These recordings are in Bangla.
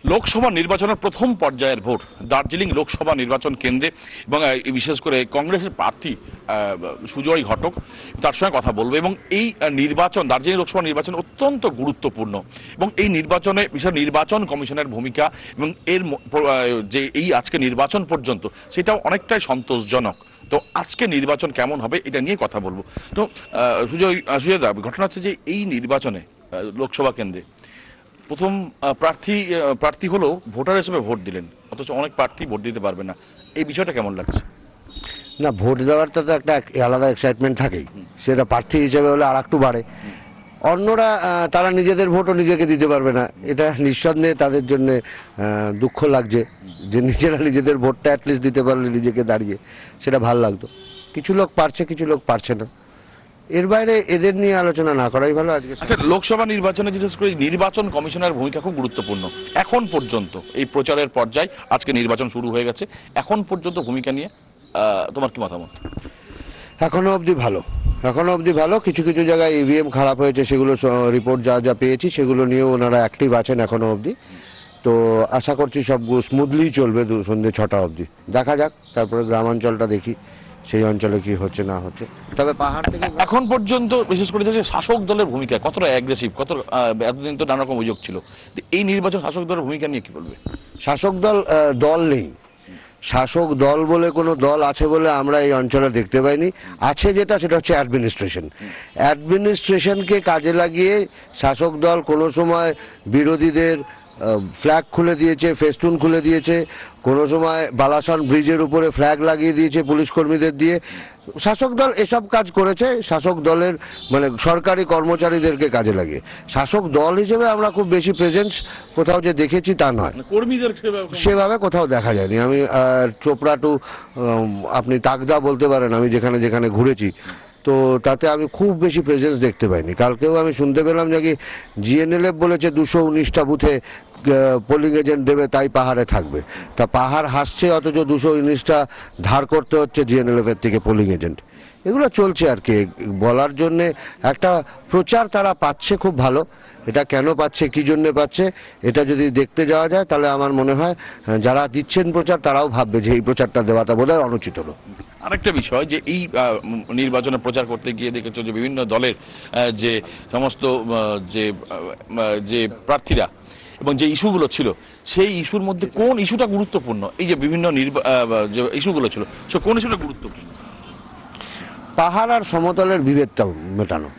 লোকসভা নির্বাচনের প্রথম পর্যায়ের ভোট দার্জিলিং লোকসভা নির্বাচন কেন্দ্রে এবং বিশেষ করে কংগ্রেসের প্রার্থী সুজয় ঘটক তার সঙ্গে কথা বলবো এবং এই নির্বাচন দার্জিলিং লোকসভা নির্বাচন অত্যন্ত গুরুত্বপূর্ণ এবং এই নির্বাচনে বিশেষ নির্বাচন কমিশনের ভূমিকা এবং এর যে এই আজকে নির্বাচন পর্যন্ত সেটাও অনেকটাই সন্তোষজনক। তো আজকে নির্বাচন কেমন হবে এটা নিয়ে কথা বলবো। তো সুজয় দা, ঘটনা হচ্ছে যে এই নির্বাচনে লোকসভা কেন্দ্রে প্রথম প্রার্থী হলো ভোটার হিসেবে ভোট দিলেন, অথচ অনেক প্রার্থী ভোট দিতে পারবে না, এই বিষয়টা কেমন লাগছে? না, ভোট দেওয়ারটা তো একটা আলাদা এক্সাইটমেন্ট থাকেই, সেটা প্রার্থী হিসেবে হলে আর একটু বাড়ে। অন্যরা তারা নিজেদের ভোটও নিজেকে দিতে পারবে না, এটা নিঃসন্দেহে তাদের জন্য দুঃখ লাগছে যে নিজেরা নিজেদের ভোটটা অ্যাটলিস্ট দিতে পারলে নিজেকে দাঁড়িয়ে সেটা ভাল লাগতো। কিছু লোক পারছে, কিছু লোক পারছে না, এর বাইরে এদের নিয়ে আলোচনা না করাই ভালো। আজকে আচ্ছা, লোকসভা নির্বাচনে বিশেষ করে নির্বাচন কমিশনের ভূমিকা খুব গুরুত্বপূর্ণ। এখন পর্যন্ত এই প্রচারের পর্যায়ে আজকে নির্বাচন শুরু হয়ে গেছে, এখন পর্যন্ত ভূমিকা নিয়ে তোমার কি মতামত? এখনো অবধি ভালো। কিছু কিছু জায়গায় ইভিএম খারাপ হয়েছে, সেগুলো রিপোর্ট যা পেয়েছি সেগুলো নিয়েও ওনারা অ্যাক্টিভ আছেন এখনো অবধি। তো আশা করছি সব স্মুথলি চলবে সন্ধ্যে 6টা অবধি। দেখা যাক, তারপরে গ্রামাঞ্চলটা দেখি সেই অঞ্চলে কি হচ্ছে না হচ্ছে। তবে পাহাড় থেকে এখন পর্যন্ত বিশেষ করে শাসক দলের ভূমিকা কতটা অ্যাগ্রেসিভ, কত এতদিন তো নানা রকম অভিযোগ ছিল, এই নির্বাচন শাসক দলের ভূমিকা নিয়ে কি বলবে? শাসক দল নেই, শাসক দল বলে কোনো দল আছে বলে আমরা এই অঞ্চলে দেখতে পাইনি। আছে সেটা হচ্ছে অ্যাডমিনিস্ট্রেশনকে কাজে লাগিয়ে শাসক দল কোনো সময় বিরোধীদের ফ্ল্যাগ খুলে দিয়েছে, ফেস্টুন খুলে দিয়েছে, কোনো সময় বালাসন ব্রিজের উপরে ফ্ল্যাগ লাগিয়ে দিয়েছে পুলিশ কর্মীদের দিয়ে। শাসক দল এসব কাজ করেছে শাসক দলের মানে সরকারি কর্মচারীদেরকে কাজে লাগিয়ে। শাসক দল হিসেবে আমরা খুব বেশি প্রেজেন্স কোথাও যে দেখেছি তা নয়, কর্মীদের সেভাবে কোথাও দেখা যায়নি। আমি চোপড়া টু আপনি তাকদা বলতে পারেন, আমি যেখানে যেখানে ঘুরেছি তো তাতে আমি খুব বেশি প্রেজেন্স দেখতে পাইনি। কালকেও আমি শুনতে পেলাম যে কি জিএনএলএফ বলেছে 219টা বুথে পোলিং এজেন্ট দেবে, তাই পাহাড়ে থাকবে। তা পাহাড় হাসছে, অথচ 219টা ধার করতে হচ্ছে জিএনএলএফ এর থেকে পোলিং এজেন্ট। এগুলো চলছে আর কি, বলার জন্য একটা প্রচার তারা পাচ্ছে, খুব ভালো। এটা কেন পাচ্ছে, কি জন্য পাচ্ছে, এটা যদি দেখতে যাওয়া যায় তাহলে আমার মনে হয় যারা দিচ্ছেন প্রচার তারাও ভাববে যে এই প্রচারটা দেওয়াটা বোধহয় অনুচিত হলো। আরেকটা বিষয় যে এই নির্বাচনে প্রচার করতে গিয়ে দেখেছো যে বিভিন্ন দলের যে সমস্ত যে প্রার্থীরা এবং যে ইস্যুগুলো ছিল সেই ইস্যুর মধ্যে কোন ইস্যুটা গুরুত্বপূর্ণ? এই যে বিভিন্ন যে ইস্যুগুলো ছিল সে কোন ইস্যুটা গুরুত্বপূর্ণ? পাহাড় আর সমতলের বিভেদটা মেটানো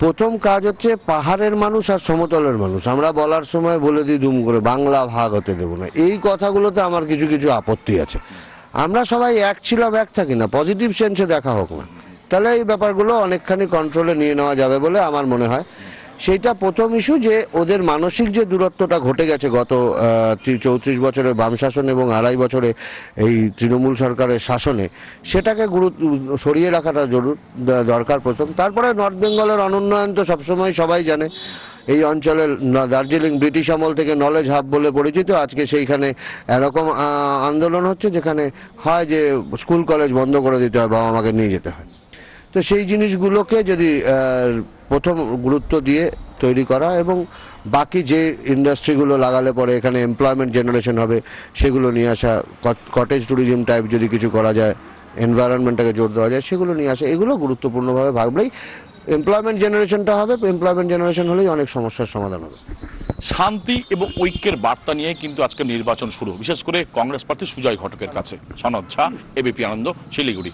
প্রথম কাজ হচ্ছে। পাহাড়ের মানুষ আর সমতলের মানুষ আমরা বলার সময় বলে দিই দুম করে, বাংলা ভাগ হতে দেবো না। এই কথাগুলোতে আমার কিছু কিছু আপত্তি আছে। আমরা সবাই এক ছিলাম, এক থাকি না, পজিটিভ সেন্সে দেখা হোক না, তাহলে এই ব্যাপারগুলো অনেকখানি কন্ট্রোলে নিয়ে নেওয়া যাবে বলে আমার মনে হয়। সেইটা প্রথম ইস্যু, যে ওদের মানসিক যে দূরত্বটা ঘটে গেছে গত 34 বছরের বাম শাসন এবং 2.5 বছরে এই তৃণমূল সরকারের শাসনে, সেটাকে সরিয়ে রাখাটা দরকার প্রথম। তারপরে নর্থ বেঙ্গলের অনুন্নয়ন তো সবসময় সবাই জানে। এই অঞ্চলের দার্জিলিং ব্রিটিশ আমল থেকে নলেজ হাব বলে পরিচিত, আজকে সেইখানে এরকম আন্দোলন হচ্ছে যেখানে হয় যে স্কুল কলেজ বন্ধ করে দিতে হয়, বাবা মাকে নিয়ে যেতে হয়। তো সেই জিনিসগুলোকে যদি প্রথম গুরুত্ব দিয়ে তৈরি করা এবং বাকি যে ইন্ডাস্ট্রিগুলো লাগালে পরে এখানে এমপ্লয়মেন্ট জেনারেশন হবে সেগুলো নিয়ে আসা, কটেজ ট্যুরিজম টাইপ যদি কিছু করা যায়, এনভায়রনমেন্টটাকে জোর দেওয়া যায়, সেগুলো নিয়ে আসা, এগুলো গুরুত্বপূর্ণভাবে ভাবলেই এমপ্লয়মেন্ট জেনারেশনটা হবে। এমপ্লয়মেন্ট জেনারেশন হলেই অনেক সমস্যার সমাধান হবে। শান্তি এবং ঐক্যের বার্তা নিয়ে কিন্তু আজকে নির্বাচন শুরু, বিশেষ করে কংগ্রেস প্রার্থী সুজয় ঘটকের কাছে। সনদ ঝা, এবিপি আনন্দ, শিলিগুড়ি।